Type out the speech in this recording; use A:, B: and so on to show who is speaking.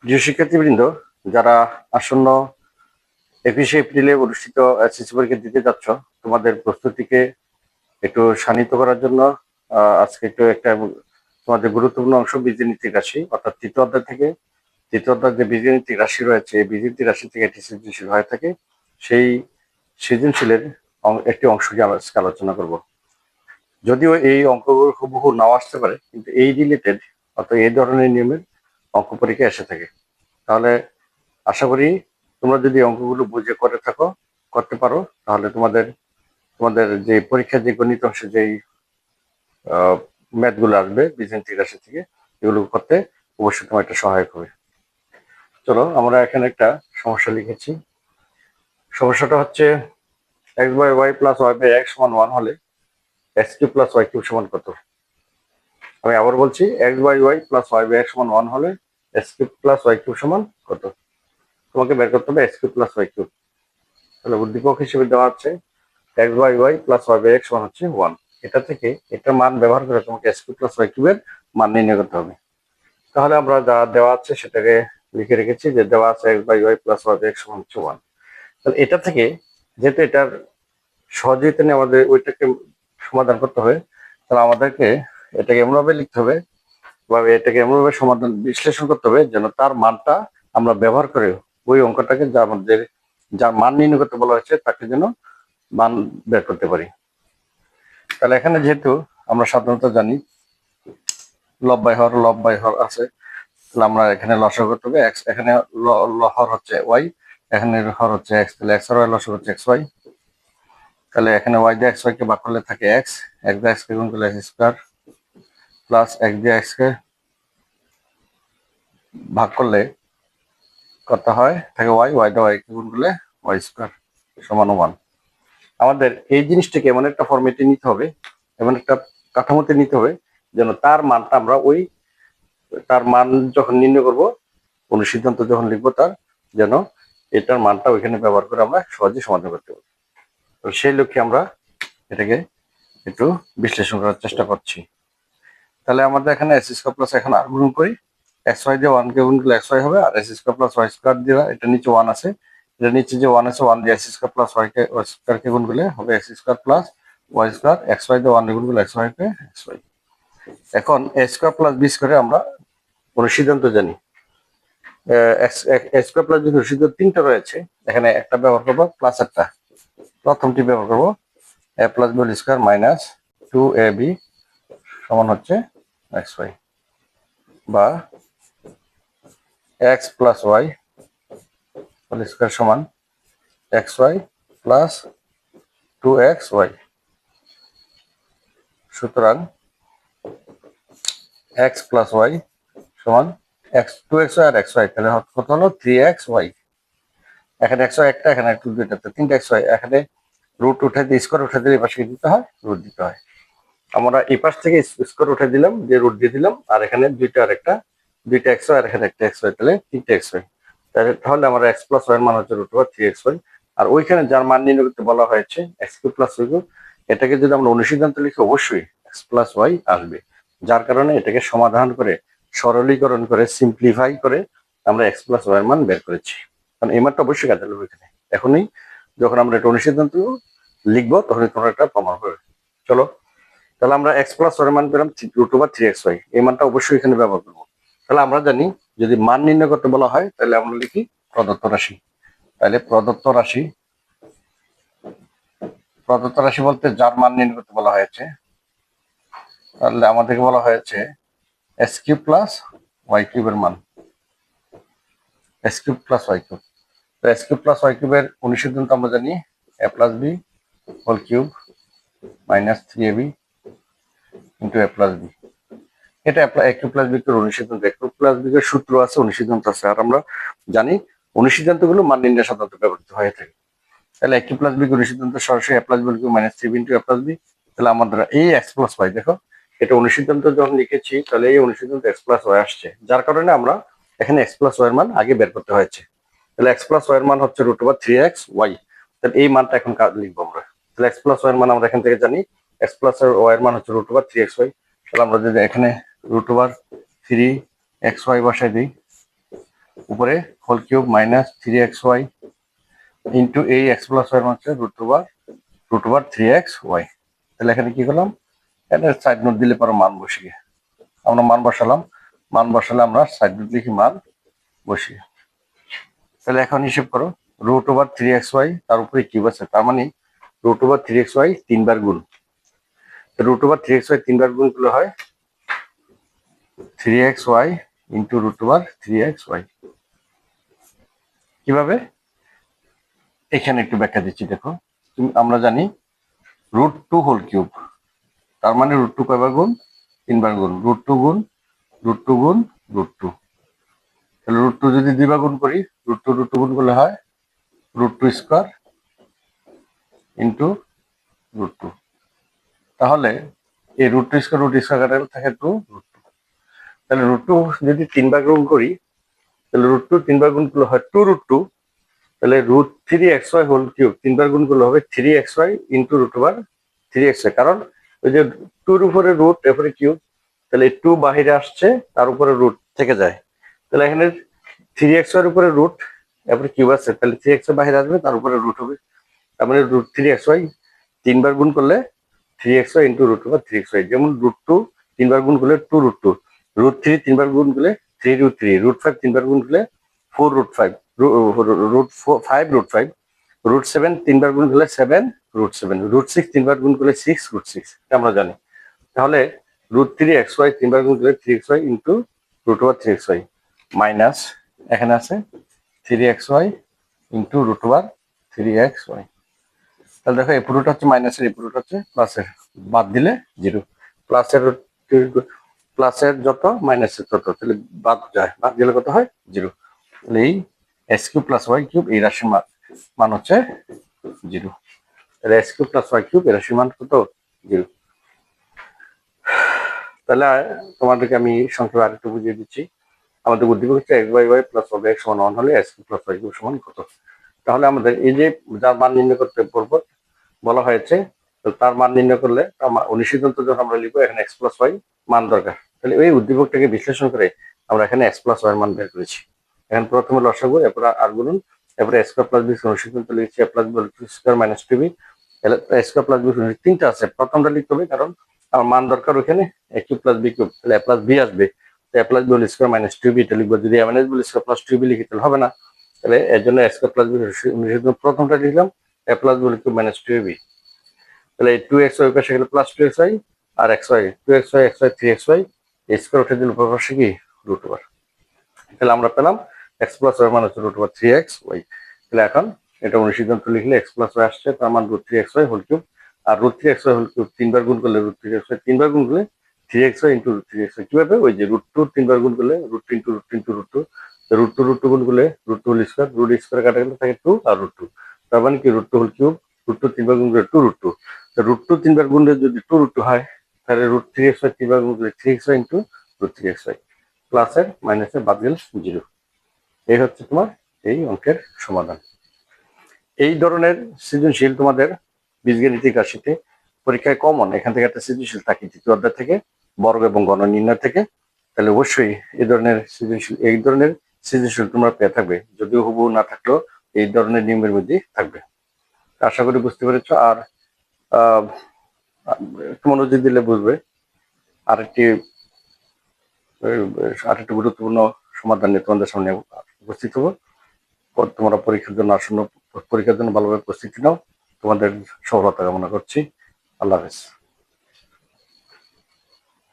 A: প্রিয় শিক্ষার্থীবৃন্দ, যারা আসন্ন 21শে এপ্রিলে অনুষ্ঠিত এসএসসি পরীক্ষা দিতে যাচ্ছ, তোমাদের প্রস্তুতিকে একটু শানিত করার জন্য আজকে একটু একটা তোমাদের গুরুত্বপূর্ণ অংশ বীজগণিতিক রাশি, অর্থাৎ তৃতীয় অধ্যায় যে বীজগণিতিক রাশি রয়েছে, এই বীজগণিতিক রাশি থেকে একটি সৃজনশীল হয়ে থাকে। সেই সৃজনশীলের একটি অংশ নিয়ে আজকে আলোচনা করব। যদিও এই অঙ্কগুলো হুবহু নাও আসতে পারে, কিন্তু এই রিলেটেড অর্থাৎ এই ধরনের নিয়মের অঙ্ক পরীক্ষা এসে থাকে। তাহলে আশা করি তোমরা যদি অঙ্কগুলো বুঝে করতে পারো, তাহলে তোমাদের তোমাদের যে পরীক্ষার যে গণিত অংশে যেই ম্যাথ গুলো আসবে বীজগণিতিক রাশি থেকে, এগুলো করতে অবশ্যই তোমার একটা সহায়ক হবে। চলো আমরা এখানে একটা সমস্যা লিখেছি। সমস্যাটা হচ্ছে x by y plus y by x সমান 1 হলে x cube plus y cube সমান কত? আমি আবার বলছি, x by y plus y by x সমান 1 হলে x cube plus y cube সমান কত? তোমাকে বের করতে হবে x cube plus y cube. তাহলে উদ্দীপক হিসেবে দেওয়া আছে x by y plus y by x সমান হচ্ছে 1। এটা থেকে এটার মান ব্যবহার করে তোমাকে এক্স কিউব প্লাস ওয়াই কিউবের মান নির্ণয় করতে হবে। তাহলে আমরা যা দেওয়া আছে সেটাকে লিখে রেখেছি, যে দেওয়া আছে x by y plus y by x সমান হচ্ছে 1। তাহলে এটা থেকে যেহেতু এটার সহযোগিতা নিয়ে আমাদের ওইটাকে সমাধান করতে হবে, তাহলে আমাদেরকে এটাকে এমনভাবে লিখতে হবে বা এটাকে এমনভাবে সমাধান বিশ্লেষণ করতে হবে যেন তার মানটা আমরা ব্যবহার করে ওই অঙ্কটাকে যা আমাদের যার মান নির্ণয় করতে বলা হয়েছে তাকে যেন মান বের করতে পারি। তাহলে এখানে যেহেতু আমরা সাধারণত জানি লব বাই হর আছে, তাহলে আমরা এখানে লসাগু করতে হবে এক্স, এখানে হর হচ্ছে ওয়াই, এখানে হর হচ্ছে এক্স, তাহলে এক্স আর ওয়াই লসাগু হচ্ছে এক্স ওয়াই। তাহলে এখানে ওয়াই দিয়ে এক্স ওয়াই কে ভাগ করলে থাকে এক্স, এক্স দিয়ে এক্স কে গুণ করলে এক্স স্কোয়ার প্লাস এক্স দিয়ে এক্স কে ভাগ করলে কত হয় থাকে ওয়াই, ওয়াই দিয়ে ওয়াই কে গুণ করলে ওয়াই স্কোয়ার সমান 1। আমাদের এই জিনিসটাকে এমন একটা ফরম্যাটে নিতে হবে, এমন একটা কাঠামোতে নিতে হবে যেন তার মানটা আমরা তার মান যখন নির্ণয় করব, অনুসিদ্ধান্ত যখন লিখবো তার, যেন এটার মানটা ওইখানে ব্যবহার করে আমরা সহজে সমাধান করতে পারি। তো সেই লক্ষ্যে আমরা এটাকে একটু বিশ্লেষণ করার চেষ্টা করছি। তাহলে আমাদের এখানে এক্স স্কোয়ার প্লাস, এখন আর গুণ করি, এক্স ওয়াই দিয়ে 1 কে গুণ করলে এক্স ওয়াই হবে, আর x square plus y square দিয়ে এটা নিচে 1 আছে, এটা নিচে যে 1 আছে 1 দিয়ে x square plus y square কে গুণ করলে হবে x square plus y square, x y দিয়ে 1 গুণ করলে এক্স ওয়াই কে এক্স ওয়াই। এখন এ স্কোয়ার প্লাস বি স্কোয়ারে আমরা অনুসিদ্ধান্ত জানি, এক্স স্কোয়ার প্লাস বি অনুসিদ্ধান্ত 3টা রয়েছে, এখানে একটা ব্যবহার করবো প্লাস একটা। প্রথমটি ব্যবহার করবো a plus b whole square minus 2ab সমান হচ্ছে এক্স ওয়াই, বা x plus y whole square সমান এক্স ওয়াই প্লাস 2xy। সুতরাং এক্স প্লাস ওয়াই সমান এক্স 2xy আর xy, তাহলে কত হলো 3xy। এখানে xy একটা, এখানে একটু দুইটা, 3xy। এখানে রুট উঠে দিয়ে স্কোয়ার উঠে দিলে এই পাশে দিতে হয়, রুট দিতে হয়। আমরা এই পাশ থেকে স্কোয়ার উঠে দিলাম, দিয়ে রুট দিয়ে দিলাম, আর এখানে দুইটা xy আর এখানে একটা xy, তাহলে 3xy। তাহলে আমরা এক্স প্লাস ওয়াই এর মান হচ্ছে √3 3xy। আর ওইখানে যার মান নির্ণয় করতে বলা হয়েছে x cube plus y cube, এটাকে যদি আমরা অনুসিদ্ধান্ত লিখি অবশ্যই এক্স প্লাস ওয়াই আসবে। যার কারণে এটাকে সমাধান করে, সরলীকরণ করে, সিম্পলিফাই করে আমরা এক্স প্লাস ওয়াই এর মান বের করেছি। কারণ এই মানটা অবশ্যই কাজে লাগবে এখানে। এখনই যখন আমরা এটা অনুসিদ্ধান্ত লিখবো তখনই তোমরা একটা প্রমাণ করবে। চলো, তাহলে আমরা এক্স প্লাস ওয়াই এর মান পেলাম √3xy, এই মানটা অবশ্যই এখানে ব্যবহার করবো। তাহলে আমরা জানি যদি মান নির্ণয় করতে বলা হয় তাহলে আমরা লিখি প্রদত্ত রাশি। তাহলে প্রদত্ত রাশি বলতে যার মান নির্ণয় করতে বলা হয়েছে, তাহলে আমাদেরকে বলা হয়েছে এক্স কিউব প্লাস ওয়াই কিউবের মান, x cube plus y cube. তো এক্স কিউব প্লাস ওয়াই কিউবের অনুসিদ্ধান্ত আমরা জানি a plus b whole cube minus 3ab into a plus b. এটা এ কিউব প্লাস বি এর অনুসিদ্ধান্ত, এ কিউব প্লাস বি এর সূত্র আছে, অনুসিদ্ধান্ত আছে, আর আমরা জানি অনুসিদ্ধান্তগুলো মান নির্ণয় সাধারণত ব্যবহৃত হয়ে থাকে। তাহলে এ কিউব প্লাস বি অনুসিদ্ধান্ত সরাসরি a plus b cube minus 3b into a plus b. তাহলে আমাদের এই এক্স প্লাস ওয়াই, দেখো এটা অনুসিদ্ধান্ত যখন লিখেছি তাহলে এই অনুসিদ্ধান্ত এক্স প্লাস ওয়াই আসছে, যার কারণে আমরা এখানে এক্স প্লাস ওয়াই এর মান আগে বের করতে হয়েছে। তাহলে এক্স প্লাস ওয়াই এর মান হচ্ছে √3xy। তাহলে এই মানটা এখন লিখবো আমরা। তাহলে এক্স প্লাস ওয়াই এর মান আমরা এখান থেকে জানি, এক্স প্লাস ওয়াই এর মান হচ্ছে √3xy। তাহলে আমরা যদি এখানে √3xy বসাই দিই, উপরে whole cube minus 3xy into এই এক্স প্লাস ওয়াই হচ্ছে রুট ওভার 3xy। তাহলে এখানে কি করলাম, এটা সাইড নোট দিলে পরে মান বসিয়ে আমরা মান বসালাম, মান বসালে আমরা সাইড নোট লিখি মান বসিয়ে। তাহলে এখন হিসেব করো, রুট ওভার 3xy তার উপরে কিউব আছে, তার মানে রুট ওভার 3xy 3 বার গুণ। রুট ওভার 3xy 3 বার গুণ করলে হয় 3xy into root over 3xy। কিভাবে, এখানে একটু ব্যাখ্যা দিচ্ছি দেখো। আমরা জানি √2 হোল কিউব, তার মানে √2 কয়বার গুণ, 3 বার গুণ। √2 গুণ √2 গুণ √2, তাহলে √2 যদি 2 বার গুণ করি, √2 গুণ করলে হয় √2 স্কোয়ার ইন্টু √2। তাহলে এই √2 স্কোয়ার কাটালে থাকে 2 √2। তাহলে √2 যদি 3 বার গুণ করি, তাহলে √2 3 বার গুণ করলে হয় 2 √2। তাহলে √3xy হোল কিউব 3 বার গুণ করলে হবে 3xy into root over 3xy। কারণ ওই যে 2 উপরে রুট এরপরে কিউব, তাহলে 2 বাহিরে আসছে, তার উপরে রুট থেকে যায়। তাহলে এখানে 3xy এর উপরে রুট এরপরে কিউব আছে, তাহলে 3xy বাহিরে আসবে, তার উপরে রুট হবে। তার মানে √3xy 3 বার গুণ করলে 3xy into root over 3xy। যেমন √2 3 বার গুণ করলে 2 √2, √3 3 বার গুণ করলে 3 √3, √5 3 বার গুণ করলে 4 √5, √5 √5, √7 3 বার গুণ করলে 7 √7, √6 3 বার গুণ করলে 6 √6, এটা আমরা জানি। তাহলে √3xy 3 বার গুণ করলে 3xy into root over 3xy minus এখানে আছে 3xy into root over 3xy। তাহলে দেখো এই পুরোটা হচ্ছে মাইনাসের, এই পুরোটা হচ্ছে প্লাসের, বাদ দিলে 0। প্লাসের যত মাইনাসের তত, তাহলে বাদ যায়, বাদ দিলে কত হয় 0। তাহলে এই x cube plus y cube এই রাশির মান হচ্ছে 0। তাহলে x cube plus y cube এই রাশির মান কত 0। তাহলে তোমাদেরকে আমি সংক্ষেপে আরেকটু বুঝিয়ে দিচ্ছি। আমাদের উদ্দীপক হচ্ছে x/y প্লাস হবে x সমান 1 হলে x cube plus y cube সমান কত। তাহলে আমাদের এই যে যার মান নির্ণয় করতে পড়বো বলা হয়েছে, তার মান নির্ণয় করলে অনুসিদ্ধান্ত যখন আমরা লিখবো, এখানে এক্স প্লাস ওয়াই মান দরকার। তাহলে এই উদ্দীপকটাকে বিশ্লেষণ করে আমরা এখানে এক্স প্লাস ওয়াই মান বের করেছি। এখন প্রথমে লসাগু, এরপর আর গুণন, এরপরে এ স্কয়ার প্লাস বি অনুসিদ্ধান্ত লিখছি a plus b square minus 2b। A square plus b তিনটা আছে, প্রথমটা লিখতে হবে কারণ আমার মান দরকার ওখানে a cube plus b cube, তাহলে এ প্লাস বি আসবে, a plus b square minus 2b এটা লিখবো। যদি a minus b square plus 2b লিখি তাহলে হবে না, তাহলে এর জন্য এ স্কয়ার প্লাস বি অনুসিদ্ধান্ত প্রথমটা লিখলাম a plus b cube minus 2b। তাহলে 2xy পাশে গেলে প্লাস 2xy আর xy 2xy xy 3xy square উঠে দিলে উপর পাশে কি রুট ওভার। তাহলে আমরা পেলাম এক্স প্লাস ওয়াই মান হচ্ছে রুট ওভার 3xy। তাহলে এখন এটা অনুসিদ্ধান্ত লিখলে এক্স প্লাস ওয়াই আসছে, তার মান √3xy হোল কিউব। আর √3xy হোল কিউব 3 বার গুণ করলে √3xy 3 বার গুণ করলে 3xy ইন্টু √3xy। কিভাবে, ওই যে √2 3 বার গুণ করলে √2 ইন্টু √2 √2 গুণ করলে √2 হোল স্কয়ার, রুট স্কয়ার কাটা গেলে থাকে 2 আর √2, তার মানে কি √2 হোল কিউব, √2 3 বার গুণ করলে 2 √2। √2 3 বার গুণলে যদি 2 √2 হয়, তাহলে √3xy 3 বার গুণ করলে 3xy ইন্টু √3xy। প্লাসের মাইনাসের বাদ গেল 0। এই হচ্ছে তোমার এই অঙ্কের সমাধান। এই ধরনের সৃজনশীল তোমাদের বীজগাণিতিক রাশিতে পরীক্ষায় কমন, এখান থেকে একটা সৃজনশীল থাকে তৃতীয় অধ্যায় থেকে, বর্গ এবং গণ নির্ণয় থেকে। তাহলে অবশ্যই এই ধরনের সৃজনশীল তোমরা পেয়ে থাকবে, যদিও হুবহু না থাকলেও এই ধরনের নিয়মের মধ্যেই থাকবে। আশা করি বুঝতে পেরেছ। আর একটু মনোযোগ দিলে বুঝবে। আরেকটি গুরুত্বপূর্ণ সমাধান নিয়ে তোমাদের সামনে উপস্থিত হবো। তোমরা পরীক্ষার জন্য ভালোভাবে প্রস্তুতি নাও। তোমাদের সফলতা কামনা করছি। আল্লাহ হাফেজ।